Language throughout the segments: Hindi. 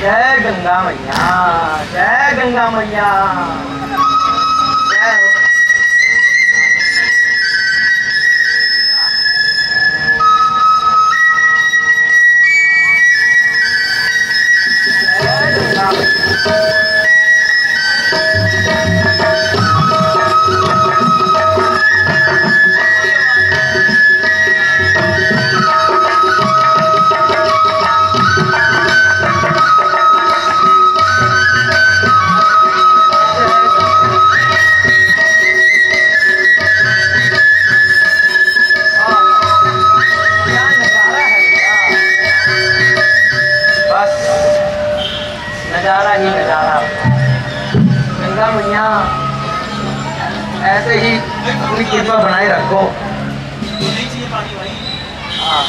जय गंगा मैया, जय गंगा मैया, जय हो। जय गंगा मैया। नजारा ही नजारा। गंगा मैया ऐसे ही अपनी कृपा बनाए रखो। हाँ।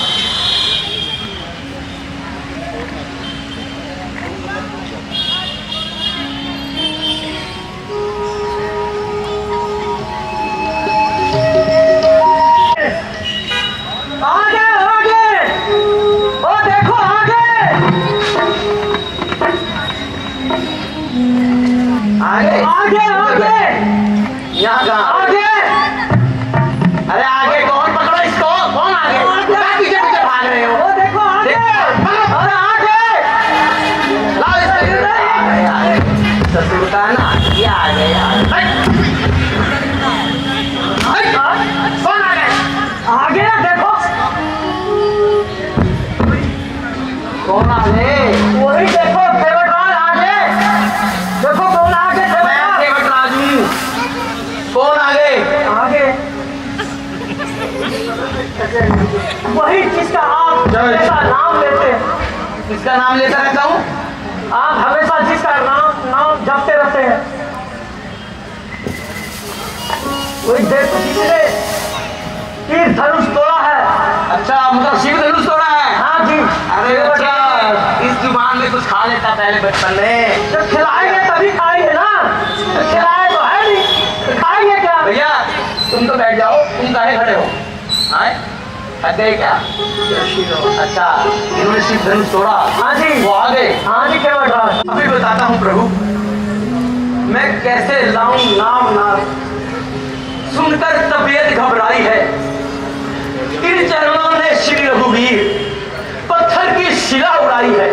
आगे आगे, ओ देखो आगे आगे आगे आगे, यहाँ कहाँ आगे? अरे आगे कौन? पकड़ो इसको। कौन आगे? क्या पीछे पीछे भाग रहे हो? वो देखो आगे। अरे आगे लाओ इसको। आगे आगे ससुर का ना, ये आगे कौन आगे? आगे देखो कौन आगे? वही देखो देवटराज आगे। देखो कौन आगे? देवटराज हूँ। कौन आगे? आगे वही जिसका आप हमेशा नाम लेते हैं। किसका नाम लेता रहता हूँ? आप हमेशा जिसका नाम जपते रहते हैं, वही देखो जिसने तीर धनुष तोड़ा है। अच्छा, मतलब शिव धनुष तोड़ा है? हाँ जी। अरे अच्छा, इस जुबान में कुछ खा लेता पहले बचपन में। जब खिलाएंगे तभी खाएंगे ना। खिलाए तो है नहीं, तो खाएंगे क्या? भैया तुम तो बैठ जाओ, तुम काहे खड़े हो? आए थक गए क्या? अच्छा, इन्होंने शिव धनुष तोड़ा। हाँ जी। वो आगे? हाँ जी। क्या बता? अभी बताता हूँ प्रभु, मैं कैसे लाऊं नाम नाम। सुनकर तबीयत घबराई है। इन चरणों ने श्री रघुवीर पत्थर की शिला उड़ाई है।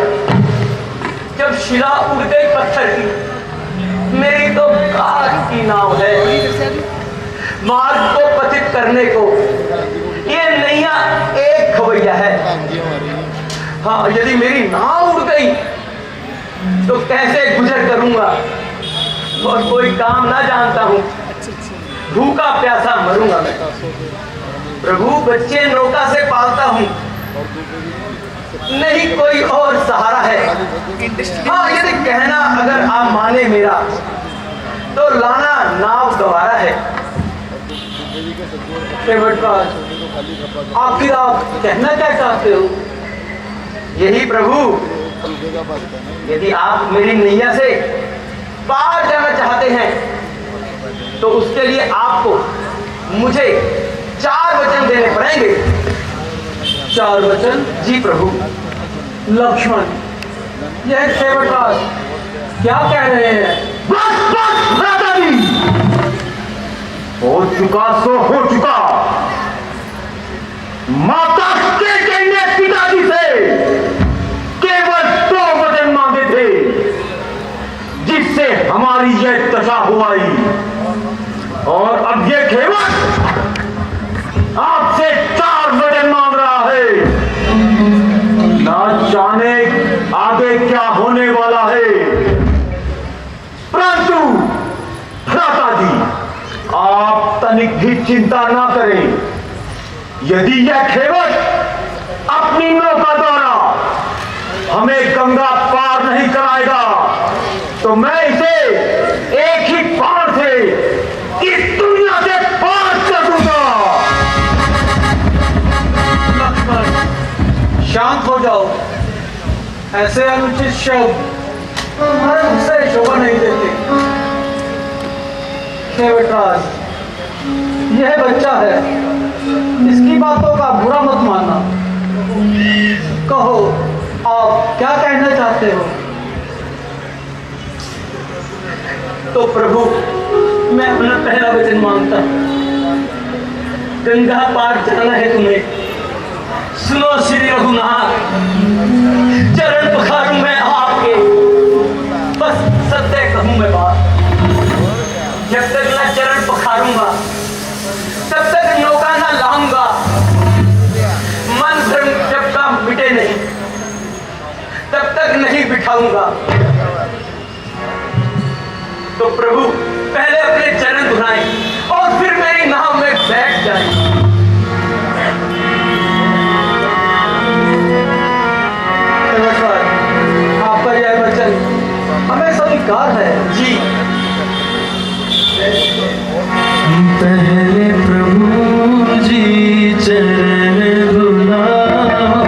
जब शिला उड़ गई पत्थर की, मेरी तो काठ की नाव है। मार्ग को पतित करने को ये नैया एक खवैया है। हाँ, यदि मेरी नाव उड़ गई तो कैसे गुजर करूंगा? और कोई काम ना जानता हूँ, भूखा प्यासा मरूंगा मैं। प्रभु बच्चे नौका से पालता हूँ, नहीं कोई और सहारा है। हाँ, यदि कहना अगर आप माने मेरा, तो लाना नाव दोबारा है। आखिर आप कहना क्या चाहते हो? यही प्रभु, यदि आप मेरी नैया से पार जाना चाहते हैं, तो उसके लिए आपको मुझे 4 वचन देने पड़ेंगे। 4 वचन? जी प्रभु। लक्ष्मण, यह देवराज क्या कह रहे हैं? बस बस राजा जी, हो चुका सो हो चुका। माता के ने पिताजी से केवल 2 वचन मांगे थे, जिससे हमारी यह दशा हुई। और अब ये खेवट आपसे 4 वचन मांग रहा है। ना जाने आगे क्या होने वाला है, परंतु भ्राता जी आप तनिक भी चिंता ना करें। यदि यह खेवट अपनी नौका द्वारा हमें गंगा पार नहीं कराएगा, तो मैं इसे एक ही बाण से इस दुनिया से पार कर दूंगा। शांत हो जाओ। ऐसे अनुचित शब्द तुम्हारे मुझसे शोभा नहीं देते। देवराज, यह बच्चा है, इसकी बातों का बुरा मत मानना। कहो आप क्या कहना चाहते हो? तो प्रभु मैं अपना पहला वचन मांगता हूं, गंगा पार जाना है तुम्हें। सुनो श्री रघुनाथ, चरण पखारूं मैं आपके, बस सत्य कहूं मैं बात। जब तक मैं चरण पखारूंगा तब तक नौका ना लाऊंगा, मन भ्रम जब का मिटे नहीं तब तक नहीं बिठाऊंगा। तो प्रभु पहले अपने चरण धुलाएं और फिर मेरी नाव में बैठ जाएं। आपका यह वचन हमें स्वीकार है जी। पहले प्रभु जी चरण धुलाओ,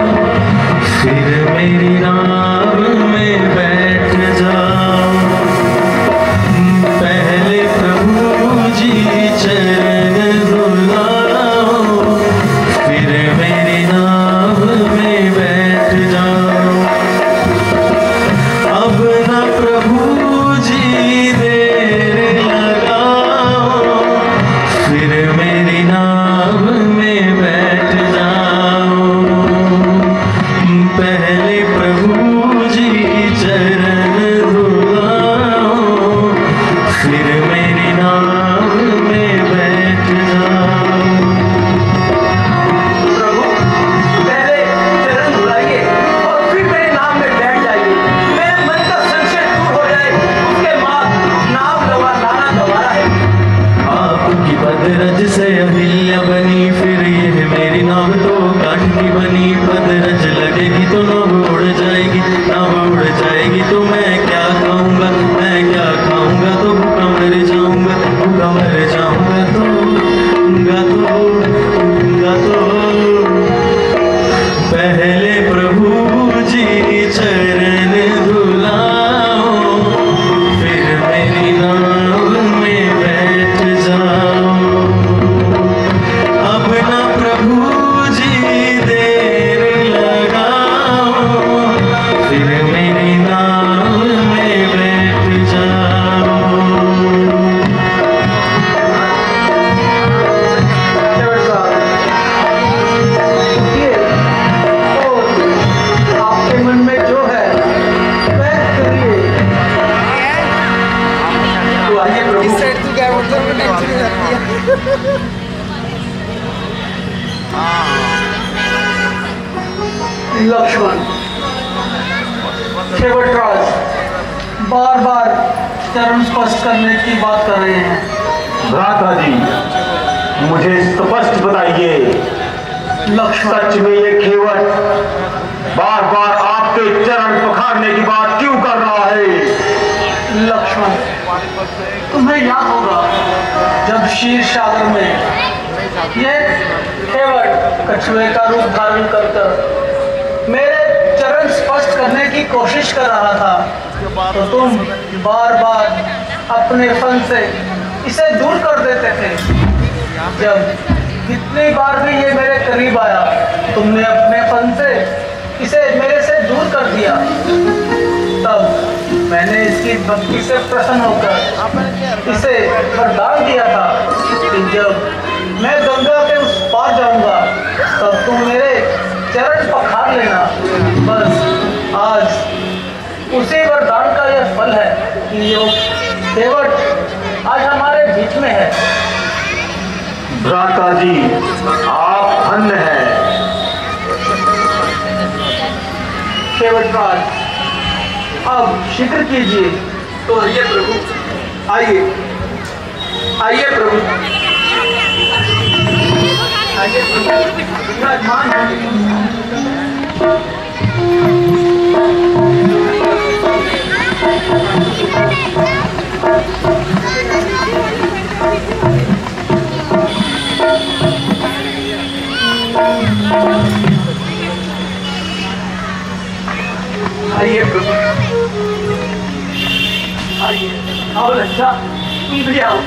फिर मेरी नाव में बैठ जाओ। पहले प्रभु जी चरण धुलाओ, फिर मेरी नाव में बैठ जाओ। अब न प्रभु जी देर लगाओ, फिर मेरी नाव में बैठ जाओ। पहले प्रभु जी चरण धुलाओ, फिर मेरी नाव में बैठ जाओ। प्रभु पहले चरण धुलाइए और फिर मेरी नाव में बैठ जाइए। मेरे मन का संशय दूर हो जाए, उसके बाद नाव लाना गवारा है। आपकी पदरज से अहिल्या बनी, फिर यह मेरी नाव तो काठ की बनी। पदरज लगेगी तो नाव उड़ जाएगी, नाव उड़ जाएगी तो मैं क्या खाऊंगा, मैं क्या खाऊंगा तो भूखा मर जाऊंगा, भूखा मर जाऊंगा तो पहले प्रभु जी चरण धुलाओ, फिर मेरी नाव में बैठ जाओ। अब न प्रभु जी देर लगाओ, फिर मेरी नाव में बैठ जाओ। आपके मन में जो है वह करिए। तो आइए प्रभु। लक्ष्मण देवराज बार बार चरण स्पष्ट करने की बात कर रहे हैं। भ्राता जी, मुझे स्पष्ट बताइए, लक्ष्मण सच में ये केवट बार बार आपके चरण पखारने की बात क्यों कर रहा है? लक्ष्मण, तुम्हें याद होगा जब क्षीर सागर में ये केवट कछुए का रूप धारण कर मेरे चरण स्पष्ट करने की कोशिश कर रहा था, तो तुम बार बार अपने फन से इसे दूर कर देते थे। जब कितनी बार भी ये मेरे करीब आया, तुमने अपने फन से इसे मेरे से दूर कर दिया। तब मैंने इसकी भक्ति से प्रसन्न होकर इसे वरदान दिया था कि जब मैं गंगा के उस पार जाऊंगा तब तुम मेरे चरण पखार लेना। बस आज उसी वरदान का यह फल है कि जो देवट आज हमारे बीच में है। भ्राता जी, आप धन्य हैं। देवराज, अब शीघ्र कीजिए। तो आइए प्रभु, आइए आइए प्रभु, आइए प्रभु, विराजमान आइए प्रभु, आइए। आओ अच्छा, तुम भी आओ।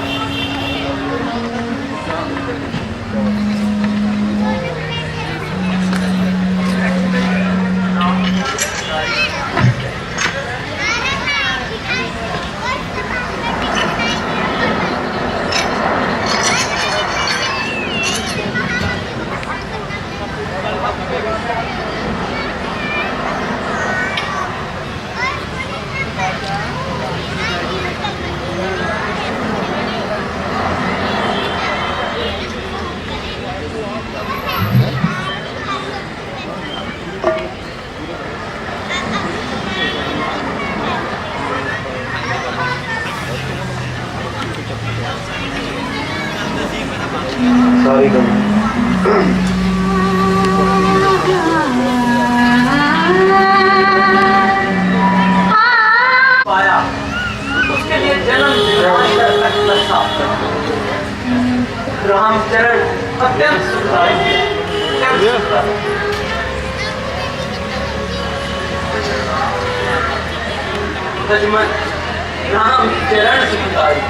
अंदर साफ कर। रामचरण अत्यंत सुखदायक है, अत्यंत सुखदायक। लक्ष्मण रामचरण सुखदायक,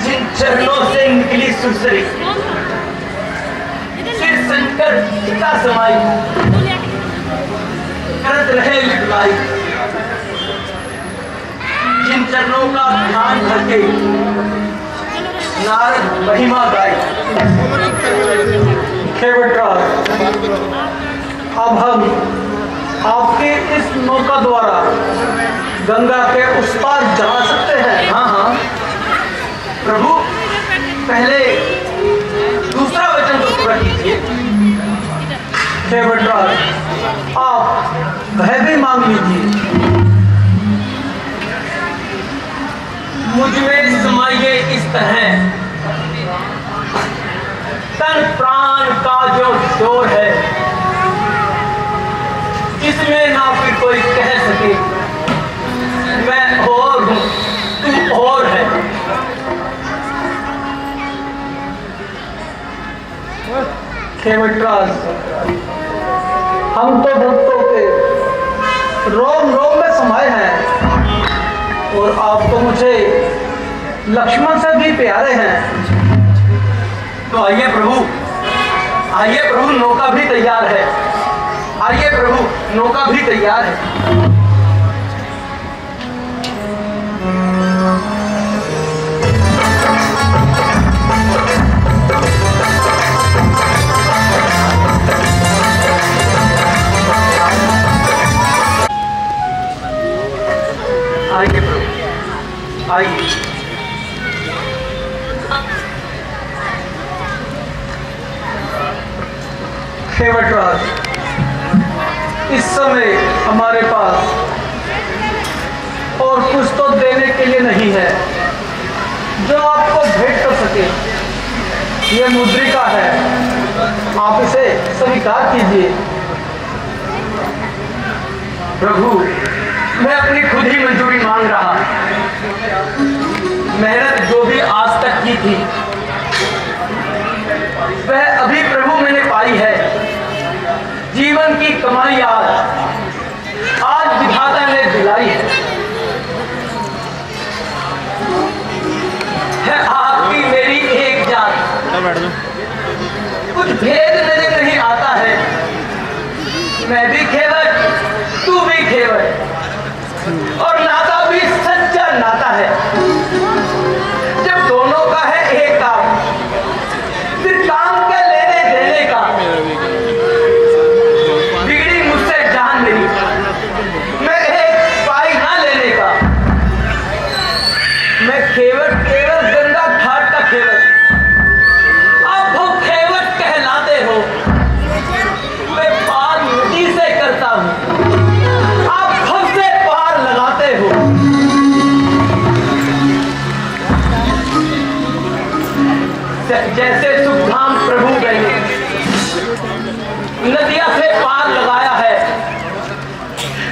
जिन चरणों से निकली सुरसरी, सिर संकर पिता समाई, करत रहे लिखलाई, जिन चरणों का ध्यान करके नारद महिमा गाई। अब हम आपके इस नौका द्वारा गंगा के उस पार जा सकते हैं। हाँ हाँ प्रभु, पहले दूसरा वचन तो पूरा कीजिए। देवराज, आप वह भी मांग लीजिए। मुझ में समाइए इस तरह, तन प्राण का जो शोर है, इसमें ना फिर कोई कह सके मैं और हूं तू और है। देवराज, हम तो भक्तों के रोम रोम में समाये हैं और आप तो मुझे लक्ष्मण से भी प्यारे हैं। तो आइए प्रभु, आइए प्रभु, नौका भी तैयार है। आइए प्रभु, नौका भी तैयार है। आइए प्रभु, आइए। देवराज, इस समय हमारे पास और कुछ तो देने के लिए नहीं है जो आपको भेंट कर सके। यह मुद्रिका है, आप इसे स्वीकार कीजिए। प्रभु, मैं अपनी खुद ही मंजूरी मांग रहा। मेहनत जो भी आज तक की थी वह अभी प्रभु मैंने पाई है। जीवन की कमाई आज विधाता ने दिलाई है आपकी मेरी एक जान। कुछ भेद नजर नहीं आता है, मैं भी खेवट तू भी खेवट, और नाता भी सच्चा नाता है। जब दोनों का है एक काम, फिर काम के लेने देने का। बिगड़ी मुझसे जान मेरी, मैं एक पाई ना लेने का। मैं खेवट केवल गंगा घाट का खेवट, आप हो खेवट कहलाते हो। मैं पार नदी से करता हूँ, आप हमसे पार लगाते हो। जैसे सुखधाम प्रभु मैंने नदिया से पार लगाया है,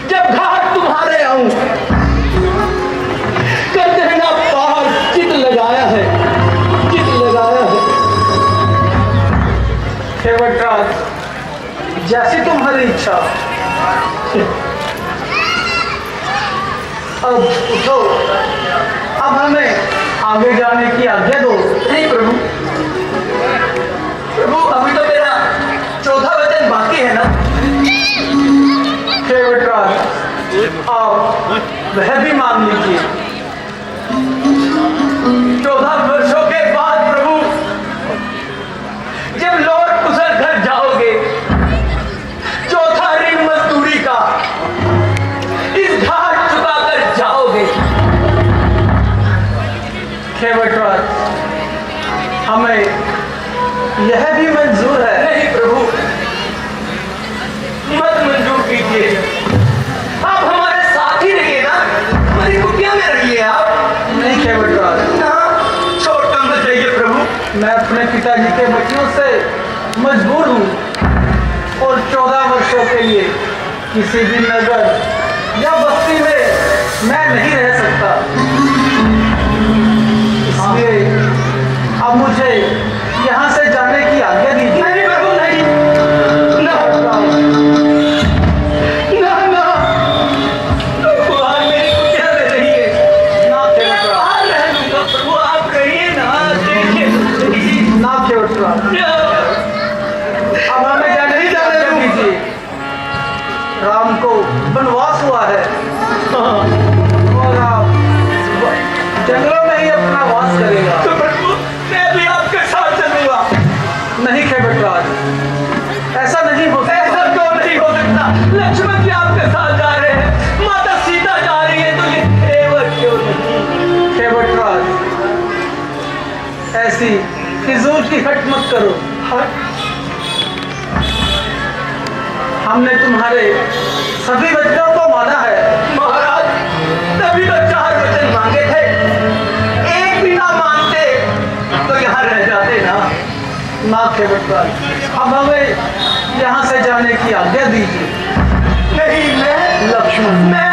जब घाट तुम्हारे आऊं कर देना पार। चित लगाया है, चित लगाया है। देवराज, जैसी तुम्हारी इच्छा। अब उठो, अब हमें आगे जाने की आज्ञा दो। नहीं प्रभु, प्रभु अभी तो मेरा चौथा वचन बाकी है ना। देवराज, आप वह भी मांग लीजिए। 14 वर्षों के बाद प्रभु, जब लौट कुशल घर जाओगे, चौथा ऋण मजदूरी का इस घाट चुका कर जाओगे। देवराज, हमें यह भी मंजूर है। नहीं प्रभु, मत मंजूर कीजिए। आप हमारे साथ ही रहिए ना, हमारी कुटिया में रहिए आप। नहीं देवराज, ना छोड़ कर मत जाइए प्रभु। मैं अपने पिताजी के बच्चों से मजबूर हूँ और 14 वर्षों के लिए किसी भी नगर या बस्ती में मैं नहीं रह सकता। फिजूल की हट मत करो। हमने तुम्हारे सभी वचनों को माना है। महाराज, तभी तो 4 वचन मांगे थे, एक भी ना मानते तो यहाँ रह जाते ना। नाथ के बटवाल, अब हमें यहाँ से जाने की आज्ञा दीजिए। नहीं, मैं लक्ष्मण, मैं